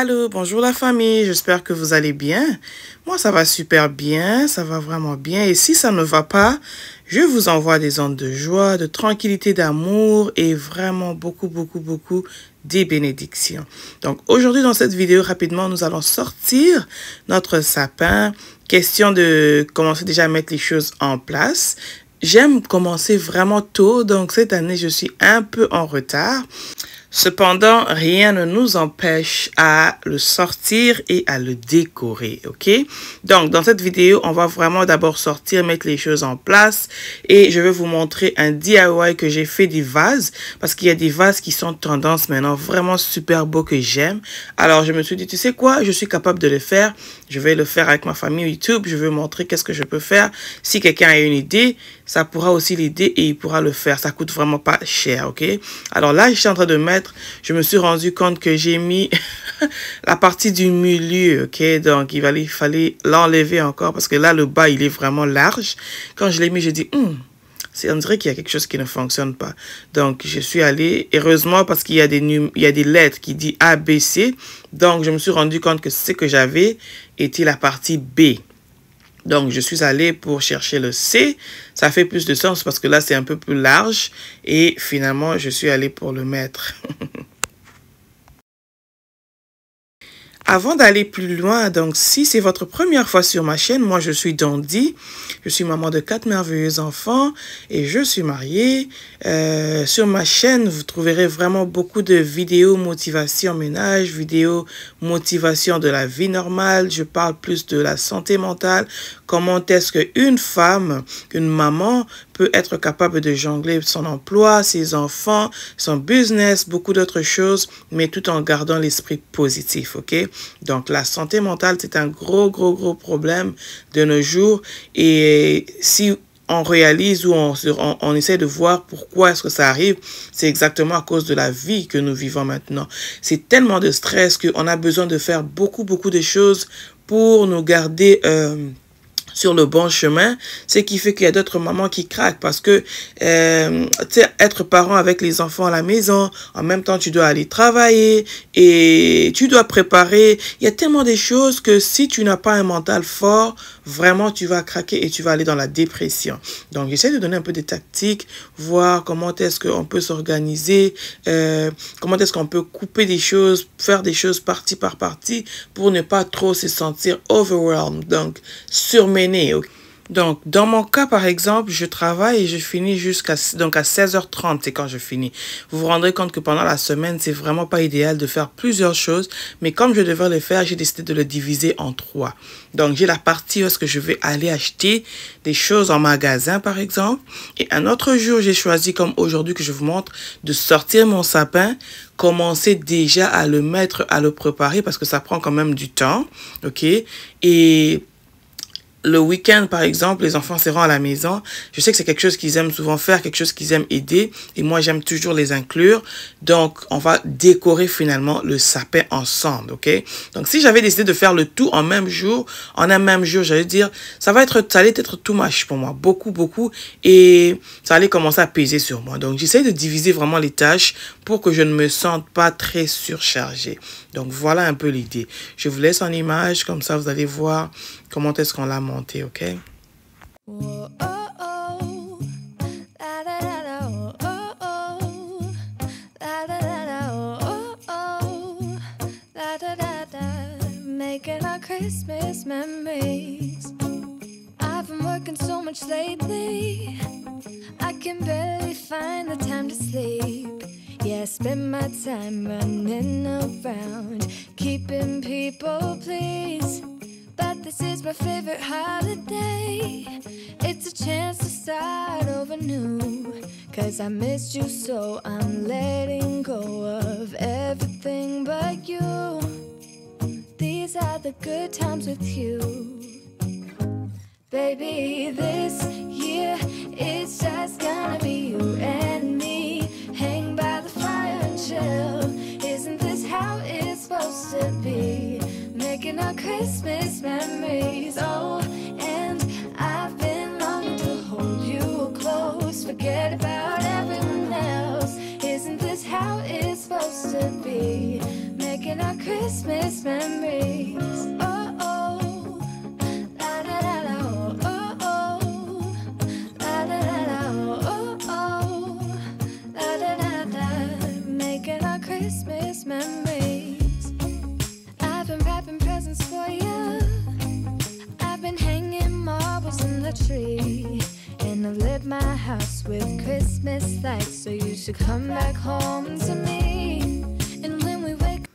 Allô, bonjour la famille, j'espère que vous allez bien. Moi, ça va super bien, ça va vraiment bien. Et si ça ne va pas, je vous envoie des ondes de joie, de tranquillité, d'amour et vraiment beaucoup des bénédictions. Donc aujourd'hui, dans cette vidéo, rapidement, nous allons sortir notre sapin. Question de commencer déjà à mettre les choses en place. J'aime commencer vraiment tôt, donc cette année, je suis un peu en retard. Cependant, rien ne nous empêche à le sortir et à le décorer, ok? Donc, dans cette vidéo, on va vraiment d'abord sortir, mettre les choses en place et je vais vous montrer un DIY que j'ai fait des vases parce qu'il y a des vases qui sont tendance maintenant, vraiment super beaux que j'aime. Alors, je me suis dit, tu sais quoi? Je suis capable de le faire. Je vais le faire avec ma famille YouTube. Je vais montrer qu'est-ce que je peux faire. Si quelqu'un a une idée, ça pourra aussi l'aider et il pourra le faire. Ça coûte vraiment pas cher, ok? Alors là, je suis en train de mettre, je me suis rendu compte que j'ai mis la partie du milieu, ok? Donc, il fallait l'enlever encore parce que là, le bas, il est vraiment large. Quand je l'ai mis, j'ai dit, on dirait qu'il y a quelque chose qui ne fonctionne pas. Donc, je suis allée, heureusement, parce qu'il y a des lettres qui disent A, B, C. Donc, je me suis rendu compte que ce que j'avais était la partie B. Donc, je suis allée pour chercher le C. Ça fait plus de sens parce que là, c'est un peu plus large. Et finalement, je suis allée pour le mettre. Avant d'aller plus loin, donc si c'est votre première fois sur ma chaîne, moi je suis Dondi, je suis maman de 4 merveilleux enfants et je suis mariée. Sur ma chaîne, vous trouverez vraiment beaucoup de vidéos motivation ménage, vidéos motivation de la vie normale. Je parle plus de la santé mentale, comment est-ce qu'une femme, une maman peut être capable de jongler son emploi, ses enfants, son business, beaucoup d'autres choses, mais tout en gardant l'esprit positif, ok? Donc, la santé mentale, c'est un gros problème de nos jours. Et si on réalise ou on essaie de voir pourquoi est-ce que ça arrive, c'est exactement à cause de la vie que nous vivons maintenant. C'est tellement de stress qu'on a besoin de faire beaucoup de choses pour nous garder sur le bon chemin, ce qui fait qu'il y a d'autres mamans qui craquent parce que tu sais, être parent avec les enfants à la maison, en même temps tu dois aller travailler et tu dois préparer. Il y a tellement de choses que si tu n'as pas un mental fort, vraiment tu vas craquer et tu vas aller dans la dépression. Donc j'essaie de donner un peu de tactiques, voir comment est-ce qu'on peut s'organiser, comment est-ce qu'on peut couper des choses, faire des choses partie par partie pour ne pas trop se sentir overwhelmed, donc surmené. Donc, dans mon cas, par exemple, je travaille et je finis à 16h30, c'est quand je finis. Vous vous rendrez compte que pendant la semaine, c'est vraiment pas idéal de faire plusieurs choses, mais comme je devais le faire, j'ai décidé de le diviser en 3. Donc, j'ai la partie où est-ce que je vais aller acheter des choses en magasin, par exemple. Et un autre jour, j'ai choisi, comme aujourd'hui que je vous montre, de sortir mon sapin, commencer déjà à le mettre, à le préparer, parce que ça prend quand même du temps, ok? Et le week-end, par exemple, les enfants seront à la maison. Je sais que c'est quelque chose qu'ils aiment souvent faire, quelque chose qu'ils aiment aider. Et moi, j'aime toujours les inclure. Donc, on va décorer finalement le sapin ensemble, ok? Donc, si j'avais décidé de faire le tout en un même jour, j'allais dire, ça allait être too much pour moi. Beaucoup. Et ça allait commencer à peser sur moi. Donc, j'essaie de diviser vraiment les tâches pour que je ne me sente pas très surchargée. Donc, voilà un peu l'idée. Je vous laisse en image, comme ça, vous allez voir comment est-ce qu'on l'a monté, ok? Making our Christmas memories. I've been working so much lately, I can barely find the time to sleep. Yeah, I spend my time running around, keeping people pleased. But this is my favorite holiday. It's a chance to start over new. 'Cause I missed you so I'm letting go of everything but you. These are the good times with you. Baby, this year it's just gonna be you and me. Hang by the fire and chill. Isn't this how it's supposed to be? Making our Christmas memories. Oh, and I've been longing to hold you close. Forget about everyone else. Isn't this how it's supposed to be, making our Christmas memories. Oh, oh, la da da da, oh, oh, oh, la da da da, oh, oh, la da da da, making our Christmas memories. I've been wrapping presents for you. I've been hanging marbles in the tree. And I've lit my house with Christmas lights, so you should come back home to me. And when we wake.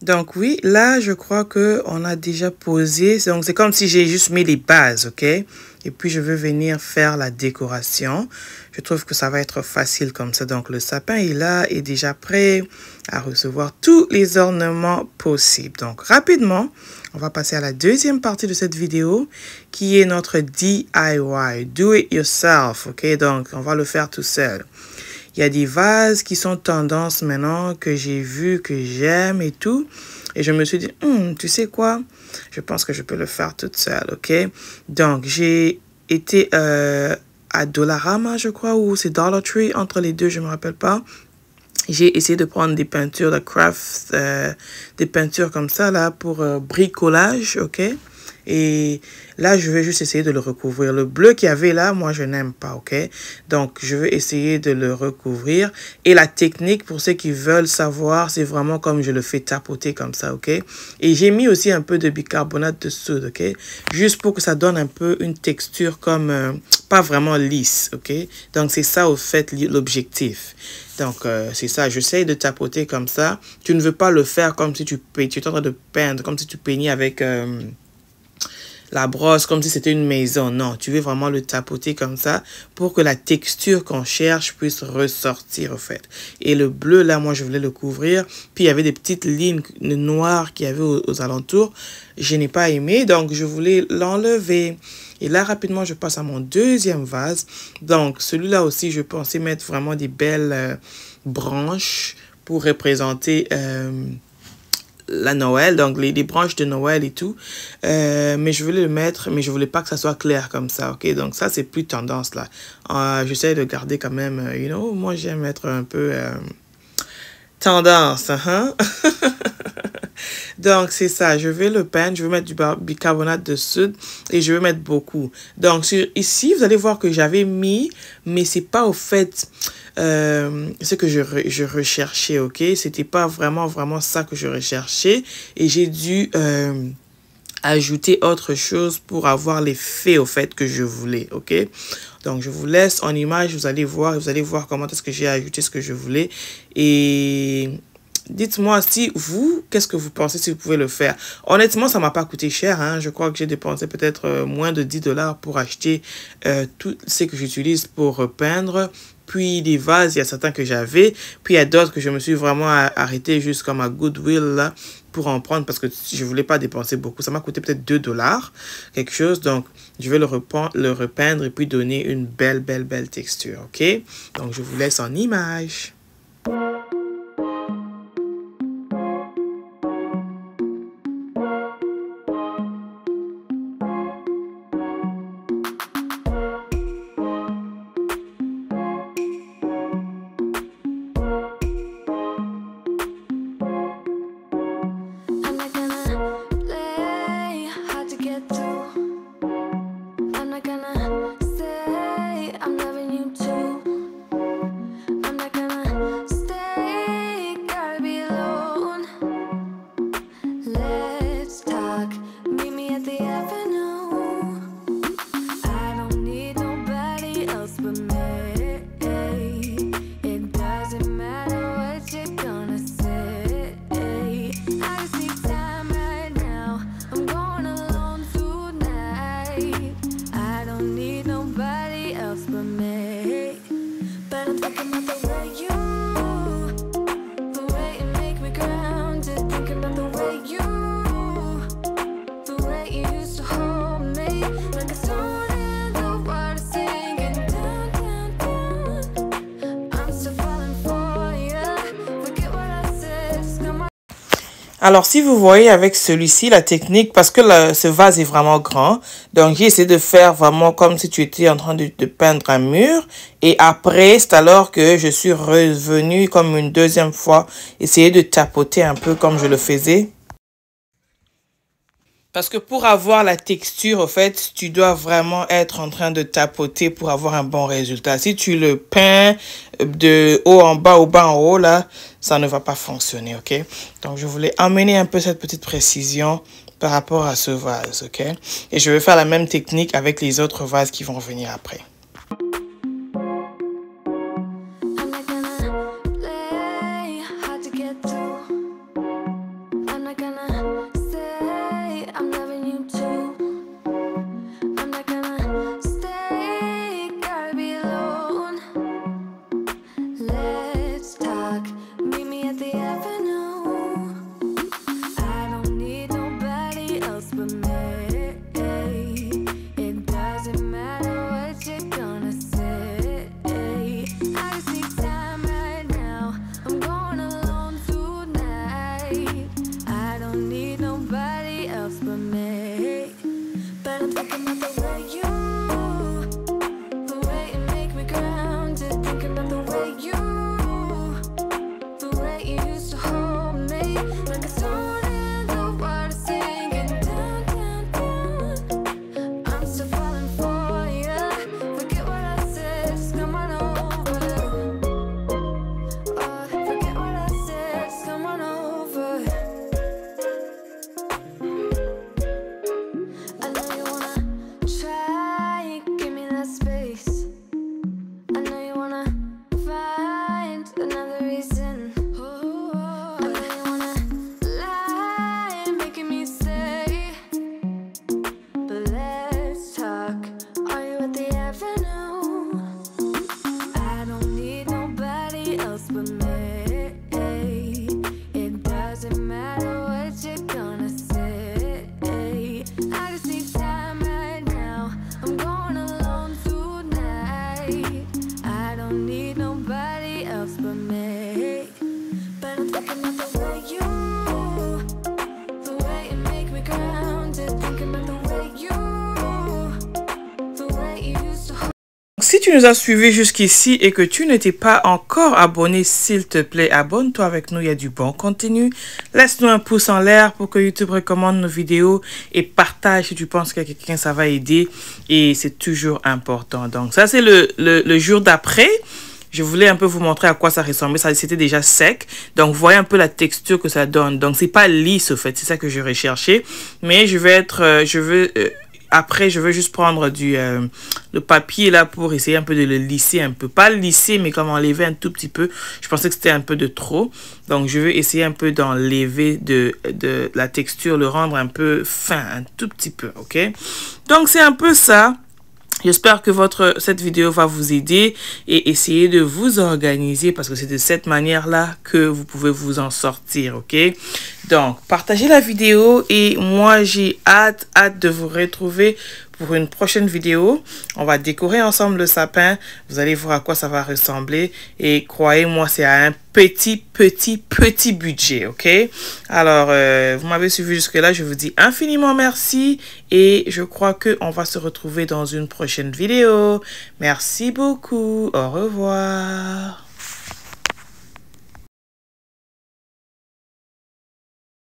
Donc oui, là, je crois que on a déjà posé. Donc c'est comme si j'ai juste mis les bases, ok? Et puis je veux venir faire la décoration. Je trouve que ça va être facile comme ça. Donc le sapin est là, est déjà prêt à recevoir tous les ornements possibles. Donc rapidement, on va passer à la deuxième partie de cette vidéo qui est notre DIY, do it yourself, ok? Donc on va le faire tout seul. Il y a des vases qui sont tendance maintenant que j'ai vu, que j'aime et tout. Et je me suis dit, tu sais quoi? Je pense que je peux le faire toute seule, ok? Donc, j'ai été à Dollarama, je crois, ou c'est Dollar Tree, entre les deux, je ne me rappelle pas. J'ai essayé de prendre des peintures de craft, des peintures comme ça, là, pour bricolage, ok? Et là, je vais juste essayer de le recouvrir. Le bleu qu'il y avait là, moi, je n'aime pas, ok? Donc, je vais essayer de le recouvrir. Et la technique, pour ceux qui veulent savoir, c'est vraiment comme je le fais tapoter comme ça, ok? Et j'ai mis aussi un peu de bicarbonate de soude, ok? Juste pour que ça donne un peu une texture comme, pas vraiment lisse, ok? Donc, c'est ça, au fait, l'objectif. Donc, c'est ça, j'essaie de tapoter comme ça. Tu ne veux pas le faire comme si tu es en train de peindre, comme si tu peignais avec la brosse, comme si c'était une maison. Non, tu veux vraiment le tapoter comme ça pour que la texture qu'on cherche puisse ressortir, au fait. Et le bleu, là, moi, je voulais le couvrir. Puis, il y avait des petites lignes noires qu'il y avait aux alentours. Je n'ai pas aimé, donc je voulais l'enlever. Et là, rapidement, je passe à mon deuxième vase. Donc, celui-là aussi, je pensais mettre vraiment des belles branches pour représenter la Noël, donc les branches de Noël et tout. Mais je voulais le mettre, mais je voulais pas que ça soit clair comme ça, ok? Donc, ça, c'est plus tendance, là. J'essaie de garder quand même, you know, moi, j'aime être un peu tendance, hein? Donc, c'est ça. Je vais le peindre. Je vais mettre du bicarbonate de soude et je vais mettre beaucoup. Donc, ici, vous allez voir que j'avais mis, mais c'est pas au fait ce que je recherchais, ok? C'était pas vraiment ça que je recherchais. Et j'ai dû ajouter autre chose pour avoir l'effet, au fait, que je voulais, ok? Donc, je vous laisse en image. Vous allez voir comment est-ce que j'ai ajouté ce que je voulais. Et dites-moi si vous, qu'est-ce que vous pensez si vous pouvez le faire. Honnêtement, ça m'a pas coûté cher, hein. Je crois que j'ai dépensé peut-être moins de 10 $ pour acheter tout ce que j'utilise pour repeindre. Puis des vases, il y a certains que j'avais. Puis il y a d'autres que je me suis vraiment arrêté juste comme à Goodwill là, pour en prendre parce que je voulais pas dépenser beaucoup. Ça m'a coûté peut-être 2 $, quelque chose. Donc, je vais le repeindre et puis donner une belle texture, ok? Donc, je vous laisse en image. I'm not gonna stay Alors, si vous voyez avec celui-ci, la technique, parce que ce vase est vraiment grand, donc j'ai essayé de faire vraiment comme si tu étais en train de peindre un mur. Et après, c'est alors que je suis revenue comme une deuxième fois, essayer de tapoter un peu comme je le faisais. Parce que pour avoir la texture, au fait, tu dois vraiment être en train de tapoter pour avoir un bon résultat. Si tu le peins de haut en bas ou bas en haut, là, ça ne va pas fonctionner, ok? Donc, je voulais amener un peu cette petite précision par rapport à ce vase, ok? Et je vais faire la même technique avec les autres vases qui vont venir après. Si tu nous as suivis jusqu'ici et que tu n'étais pas encore abonné, s'il te plaît, abonne-toi avec nous, il y a du bon contenu. Laisse-nous un pouce en l'air pour que YouTube recommande nos vidéos et partage si tu penses qu'à quelqu'un ça va aider et c'est toujours important. Donc ça c'est le jour d'après. Je voulais un peu vous montrer à quoi ça ressemblait. Ça, c'était déjà sec. Donc, vous voyez un peu la texture que ça donne. Donc, c'est pas lisse, au fait. C'est ça que je vais chercher. Mais je vais après, je veux juste prendre le papier là pour essayer un peu de le lisser un peu. Pas lisser, mais comme enlever un tout petit peu. Je pensais que c'était un peu de trop. Donc, je vais essayer un peu d'enlever de la texture, le rendre un peu fin, un tout petit peu, ok? Donc, c'est un peu ça. J'espère que cette vidéo va vous aider et essayer de vous organiser parce que c'est de cette manière-là que vous pouvez vous en sortir, ok? Donc, partagez la vidéo et moi, j'ai hâte de vous retrouver pour une prochaine vidéo. On va décorer ensemble le sapin. Vous allez voir à quoi ça va ressembler. Et croyez-moi, c'est à un petit budget, ok? Alors, vous m'avez suivi jusque-là. Je vous dis infiniment merci. Et je crois qu'on va se retrouver dans une prochaine vidéo. Merci beaucoup. Au revoir.